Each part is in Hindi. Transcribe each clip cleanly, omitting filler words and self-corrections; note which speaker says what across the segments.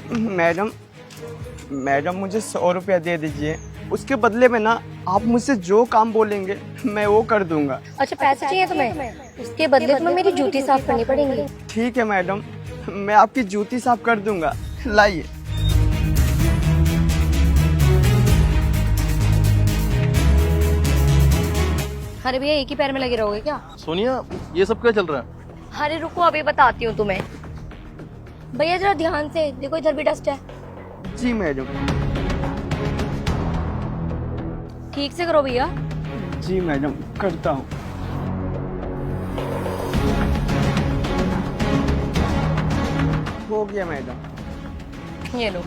Speaker 1: मैडम मैडम मुझे 100 रुपया दे दीजिए। उसके बदले में ना आप मुझसे जो काम बोलेंगे मैं वो कर दूंगा।
Speaker 2: अच्छा पैसे चाहिए तुम्हें? उसके बदले तुम्हें मेरी जूती साफ करनी पड़ेगी।
Speaker 1: ठीक है मैडम, मैं आपकी जूती साफ कर दूंगा। लाइए।
Speaker 2: अरे भैया एक ही पैर में लगे रहोगे क्या?
Speaker 3: सोनिया, ये सब क्या चल रहा है?
Speaker 2: अरे रुको अभी बताती हूँ तुम्हें। भैया जरा ध्यान से देखो, इधर भी डस्ट है।
Speaker 1: जी मैडम।
Speaker 2: ठीक से करो भैया।
Speaker 1: जी मैडम, करता हूँ। हो गया मैडम।
Speaker 2: ये लो।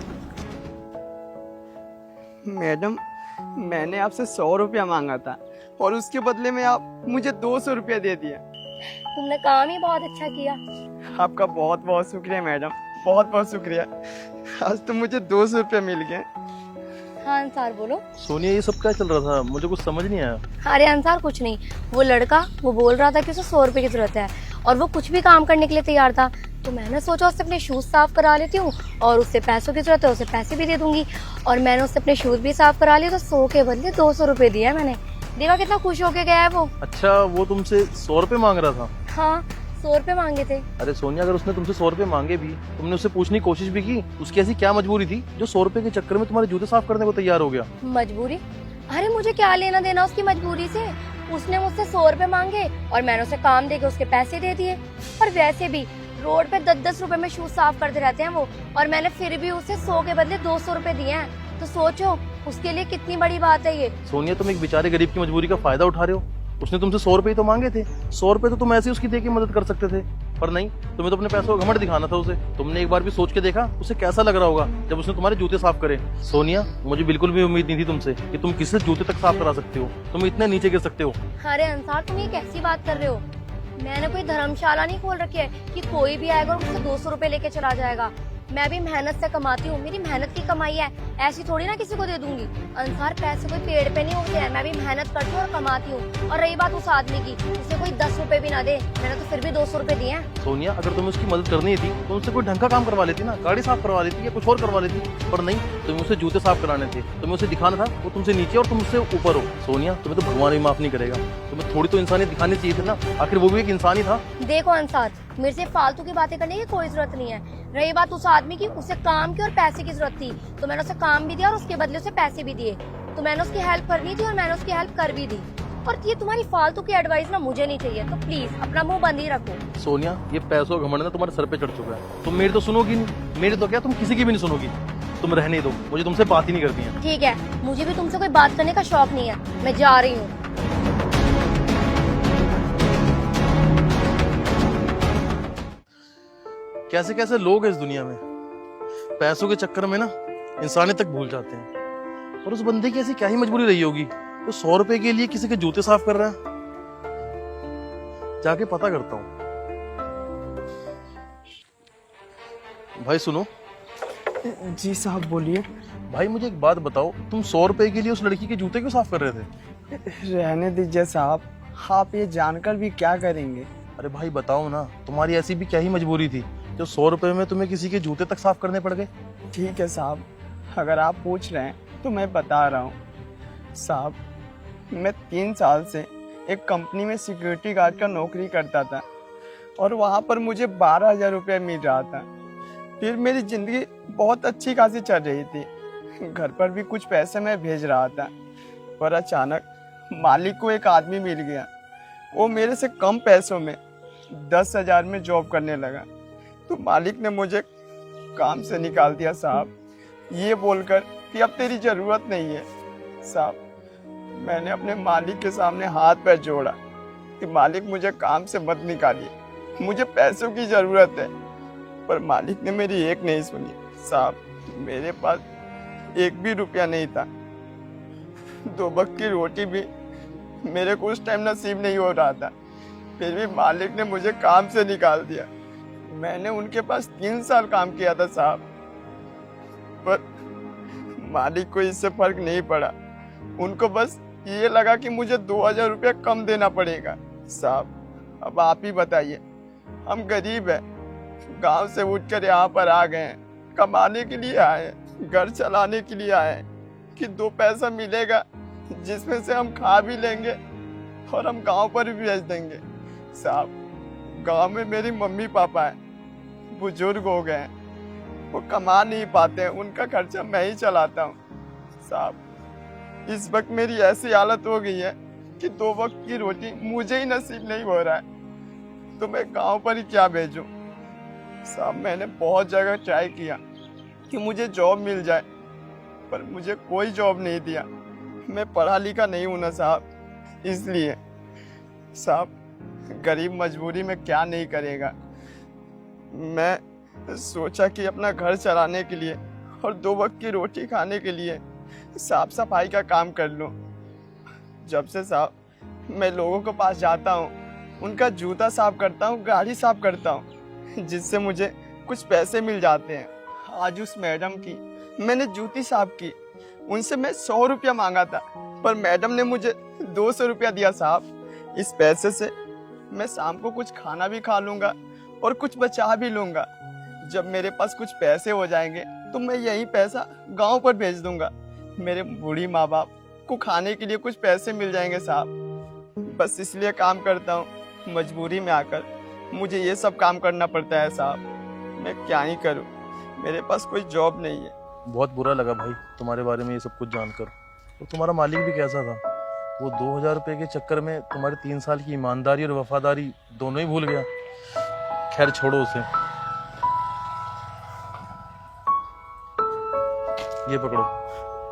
Speaker 1: मैडम मैंने आपसे 100 रुपया मांगा था और उसके बदले में आप मुझे 200 रुपया दे दिया।
Speaker 2: तुमने काम ही बहुत अच्छा किया।
Speaker 1: आपका बहुत बहुत शुक्रिया मैडम, बहुत बहुत शुक्रिया। आज तो मुझे 200 रुपया मिल गए।
Speaker 2: हाँ अंसार बोलो।
Speaker 3: सोनिया, ये सब क्या चल रहा था? मुझे कुछ समझ नहीं आया।
Speaker 2: अरे अंसार कुछ नहीं, वो लड़का वो बोल रहा था कि उसे 100 रुपए की जरूरत है और वो कुछ भी काम करने के लिए तैयार था। तो मैंने सोचा उससे अपने शूज साफ करा लेती हूँ और उससे पैसों की जरूरत है, उसे पैसे भी दे दूंगी। और मैंने उससे अपने शूज भी साफ करा लिए, तो 100 के बदले 200 रुपए दिया मैंने। देखा कितना खुश होके गया है वो।
Speaker 3: अच्छा, वो तुमसे 100 रुपए मांग रहा था?
Speaker 2: हाँ 100 रुपए मांगे थे।
Speaker 3: अरे सोनिया, अगर उसने तुमसे 100 रुपए मांगे भी, तुमने उससे पूछने की कोशिश भी की? उसकी ऐसी क्या मजबूरी थी जो 100 रुपए के चक्कर में तुम्हारे जूते साफ करने को तैयार हो गया?
Speaker 2: मजबूरी? अरे मुझे क्या लेना देना उसकी मजबूरी से। उसने मुझसे 100 रुपए मांगे और मैंने उसे काम देके उसके पैसे दे दिए। और वैसे भी रोड पे 10-10 रुपए में शूज साफ करते रहते हैं वो, और मैंने फिर भी उसे 100 के बदले 200 रुपए दिए हैं। तो सोचो उसके लिए कितनी बड़ी बात है ये।
Speaker 3: सोनिया, तुम एक बेचारे गरीब की मजबूरी का फायदा उठा रहे हो। उसने तुमसे 100 रुपए ही तो मांगे थे। 100 रुपए तो तुम ऐसे ही उसकी दे के मदद कर सकते थे, पर नहीं, तुम्हें तो अपने पैसों का घमंड दिखाना था उसे। तुमने एक बार भी सोच के देखा उसे कैसा लग रहा होगा जब उसने तुम्हारे जूते साफ करे? सोनिया, मुझे बिल्कुल भी उम्मीद नहीं थी तुमसे कि तुम किसी जूते तक साफ करा सकते हो। तुम इतने नीचे गिर सकते हो।
Speaker 2: अरे अंसार तुम ये कैसी बात कर रहे हो? मैंने कोई धर्मशाला नहीं खोल रखी है कि कोई भी आएगा और मुझसे 200 रुपए लेके चला जाएगा। मैं भी मेहनत से कमाती हूँ, मेरी मेहनत की कमाई है, ऐसी थोड़ी ना किसी को दे दूंगी। अंसार पैसे कोई पेड़ पे नहीं उगते हैं, मैं भी मेहनत करती हूँ और कमाती हूँ। और रही बात उस आदमी की, उसे कोई 10 रुपए भी ना दे, मैंने तो फिर भी 200 रुपए दिए हैं।
Speaker 3: सोनिया, अगर तुम्हें उसकी मदद करनी थी तो उनसे कोई ढंग का काम करवा लेती ना, गाड़ी साफ करवा लेती या कुछ और करवा लेती, पर नहीं, तुम्हें उसे जूते साफ कराने थे। तुम्हें उसे दिखाना था वो तुमसे नीचे और तुम उससे ऊपर हो। सोनिया, तुम्हें तो भगवान भी माफ नहीं करेगा। तुम्हें थोड़ी तो इंसानियत दिखानी चाहिए थी ना, आखिर वो भी एक इंसान ही था।
Speaker 2: देखो अंसार, मेरे से फालतू की बातें करने की कोई जरूरत नहीं है। रही बात उस आदमी की, उसे काम की और पैसे की जरूरत थी, तो मैंने उसे काम भी दिया और उसके बदले उसे पैसे भी दिए। तो मैंने उसकी हेल्प करनी थी और मैंने उसकी हेल्प कर भी दी। और ये तुम्हारी फालतू की एडवाइस ना मुझे नहीं चाहिए, तो प्लीज अपना मुंह बंद ही रखो।
Speaker 3: सोनिया, ये पैसों का घमंड ना तुम्हारे सर पे चढ़ चुका है। तुम मेरी तो सुनोगी नहीं, मेरी तो क्या, तुम किसी की भी नहीं सुनोगी। तुम रहने दो, मुझे तुमसे बात ही नहीं करनी है।
Speaker 2: ठीक है, मुझे भी तुमसे कोई बात करने का शौक नहीं है, मैं जा रही हूँ।
Speaker 3: कैसे कैसे लोग हैं इस दुनिया में, पैसों के चक्कर में ना इंसानियत तक भूल जाते हैं। और उस बंदे की ऐसी क्या ही मजबूरी रही होगी तो 100 रुपए के लिए किसी के जूते साफ कर रहा है। जाके पता करता हूँ। भाई सुनो।
Speaker 1: जी साहब बोलिए।
Speaker 3: भाई मुझे एक बात बताओ, तुम 100 रुपए के लिए उस लड़की के जूते क्यों साफ कर रहे थे?
Speaker 1: रहने दीजिए साहब, आप ये जानकर भी क्या करेंगे?
Speaker 3: अरे भाई बताओ ना, तुम्हारी ऐसी भी क्या ही मजबूरी थी जो 100 रुपए में तुम्हें किसी के जूते तक साफ करने पड़ गए?
Speaker 1: ठीक है साहब, अगर आप पूछ रहे हैं तो मैं बता रहा हूँ। साहब, मैं 3 साल से एक कंपनी में सिक्योरिटी गार्ड का नौकरी करता था और वहाँ पर मुझे 12,000 रुपये मिल रहा था। फिर मेरी ज़िंदगी बहुत अच्छी खासी चल रही थी, घर पर भी कुछ पैसे मैं भेज रहा था। पर अचानक मालिक को एक आदमी मिल गया, वो मेरे से कम पैसों में 10,000 में जॉब करने लगा। तो मालिक ने मुझे काम से निकाल दिया साहब, ये बोलकर कि अब तेरी ज़रूरत नहीं है। साहब, मैंने अपने मालिक के सामने हाथ पैर जोड़ा कि मालिक मुझे काम से मत निकालिए, मुझे पैसों की ज़रूरत है। पर मालिक ने मेरी एक नहीं सुनी साहब। मेरे पास एक भी रुपया नहीं था, 2 वक्त की रोटी भी मेरे को उस टाइम नसीब नहीं हो रहा था। फिर भी मालिक ने मुझे काम से निकाल दिया। मैंने उनके पास 3 साल काम किया था साहब, पर मालिक को इससे फर्क नहीं पड़ा। उनको बस ये लगा कि मुझे 2,000 रुपया कम देना पड़ेगा। साहब, अब आप ही बताइए, हम गरीब हैं, गांव से उठकर यहाँ पर आ गए हैं, कमाने के लिए आए हैं, घर चलाने के लिए आए हैं कि 2 पैसा मिलेगा जिसमें से हम खा भी लेंगे और हम गांव पर भी भेज देंगे। साहब, गांव में मेरी मम्मी पापा हैं, बुजुर्ग हो गए हैं, वो कमा नहीं पाते हैं, उनका खर्चा मैं ही चलाता हूँ। साहब, इस वक्त मेरी ऐसी हालत हो गई है कि 2 वक्त की रोटी मुझे ही नसीब नहीं हो रहा है, तो मैं गांव पर ही क्या भेजूं। साहब, मैंने बहुत जगह ट्राई किया कि मुझे जॉब मिल जाए, पर मुझे कोई जॉब नहीं दिया। मैं पढ़ा लिखा नहीं हूं ना साहब, इसलिए। साहब, गरीब मजबूरी में क्या नहीं करेगा। मैं सोचा कि अपना घर चलाने के लिए और 2 वक्त की रोटी खाने के लिए साफ सफाई का काम कर लूं। जब से साहब मैं लोगों के पास जाता हूं, उनका जूता साफ करता हूं, गाड़ी साफ करता हूं, जिससे मुझे कुछ पैसे मिल जाते हैं। आज उस मैडम की मैंने जूती साफ की, उनसे मैं 100 रुपया मांगा था, पर मैडम ने मुझे 200 रुपया दिया। साहब, इस पैसे से मैं शाम को कुछ खाना भी खा लूँगा और कुछ बचा भी लूँगा। जब मेरे पास कुछ पैसे हो जाएंगे तो मैं यही पैसा गांव पर भेज दूँगा। मेरे बूढ़ी माँ बाप को खाने के लिए कुछ पैसे मिल जाएंगे। साहब, बस इसलिए काम करता हूँ, मजबूरी में आकर मुझे ये सब काम करना पड़ता है। साहब, मैं क्या ही करूँ, मेरे पास कोई जॉब नहीं है।
Speaker 3: बहुत बुरा लगा भाई तुम्हारे बारे में ये सब कुछ जानकर। तो तुम्हारा मालिक भी कैसा था? वो 2000 रुपये के चक्कर में तुम्हारे 3 साल की ईमानदारी और वफादारी दोनों ही भूल गया। खैर छोड़ो उसे। ये पकड़ो,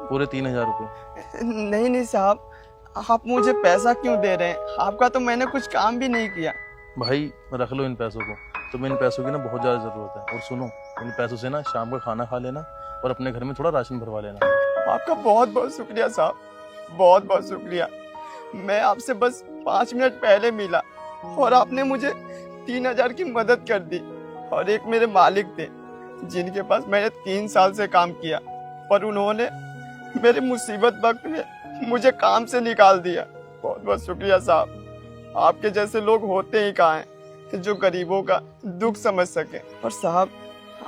Speaker 3: पूरे 3000 रुपये।
Speaker 1: नहीं नहीं साहब, आप मुझे पैसा क्यों दे रहे हैं? आपका तो मैंने कुछ काम भी नहीं किया।
Speaker 3: भाई रख लो इन पैसों को, तुम्हें इन पैसों की ना बहुत ज़्यादा ज़रूरत है। और सुनो, इन पैसों से ना शाम का खाना खा लेना और अपने घर में थोड़ा राशन भरवा लेना।
Speaker 1: आपका बहुत बहुत शुक्रिया साहब, बहुत बहुत शुक्रिया। मैं आपसे बस 5 मिनट पहले मिला और आपने मुझे 3000 की मदद कर दी। और एक मेरे मालिक थे जिनके पास मैंने 3 साल से काम किया, पर उन्होंने मेरे मुसीबत वक्त में मुझे काम से निकाल दिया। बहुत बहुत शुक्रिया साहब। आपके जैसे लोग होते ही कहाँ हैं जो गरीबों का दुख समझ सके। और साहब,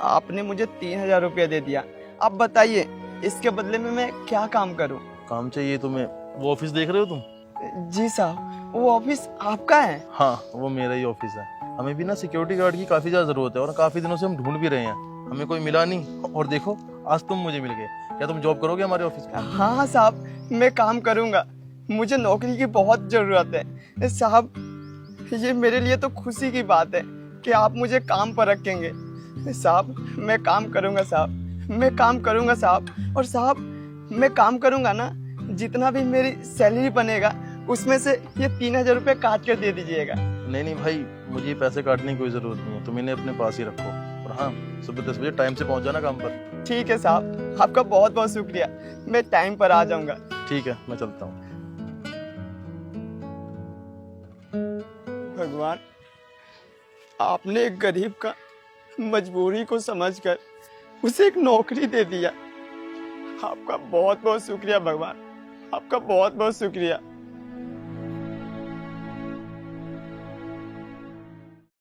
Speaker 1: आपने मुझे 3000 रुपया दे दिया। आप बताइए इसके बदले में मैं क्या काम करूं?
Speaker 3: काम चाहिए तुम्हें? वो ऑफिस देख रहे हो तुम?
Speaker 1: जी साहब, वो ऑफिस आपका है?
Speaker 3: हाँ, वो मेरा ही ऑफिस है। हमें भी ना सिक्योरिटी गार्ड की काफ़ी ज़्यादा ज़रूरत है और काफ़ी दिनों से हम ढूंढ भी रहे हैं, हमें कोई मिला नहीं। और देखो आज तुम मुझे मिल गए। क्या तुम जॉब करोगे हमारे ऑफिस में?
Speaker 1: हाँ हाँ साहब, मैं काम करूंगा, मुझे नौकरी की बहुत ज़रूरत है। साहब, ये मेरे लिए तो खुशी की बात है कि आप मुझे काम पर रखेंगे। साहब, मैं काम करूंगा साहब, मैं काम करूंगा साहब। और साहब, मैं काम करूंगा ना, जितना भी मेरी सैलरी बनेगा उसमें से ये 3000 रुपये काट कर दे दीजिएगा।
Speaker 3: नहीं नहीं भाई, मुझे ये पैसे काटने की कोई ज़रूरत नहीं है, तुम इन्हें अपने पास ही रखो। और हाँ, सुबह 10 बजे टाइम से पहुँच जाना काम पर।
Speaker 1: ठीक है साहब, आपका बहुत बहुत शुक्रिया, मैं टाइम पर आ जाऊंगा।
Speaker 3: ठीक है, मैं चलता हूँ।
Speaker 1: भगवान, आपने एक गरीब का मजबूरी को समझकर उसे एक नौकरी दे दिया। आपका बहुत बहुत शुक्रिया भगवान, आपका बहुत बहुत शुक्रिया।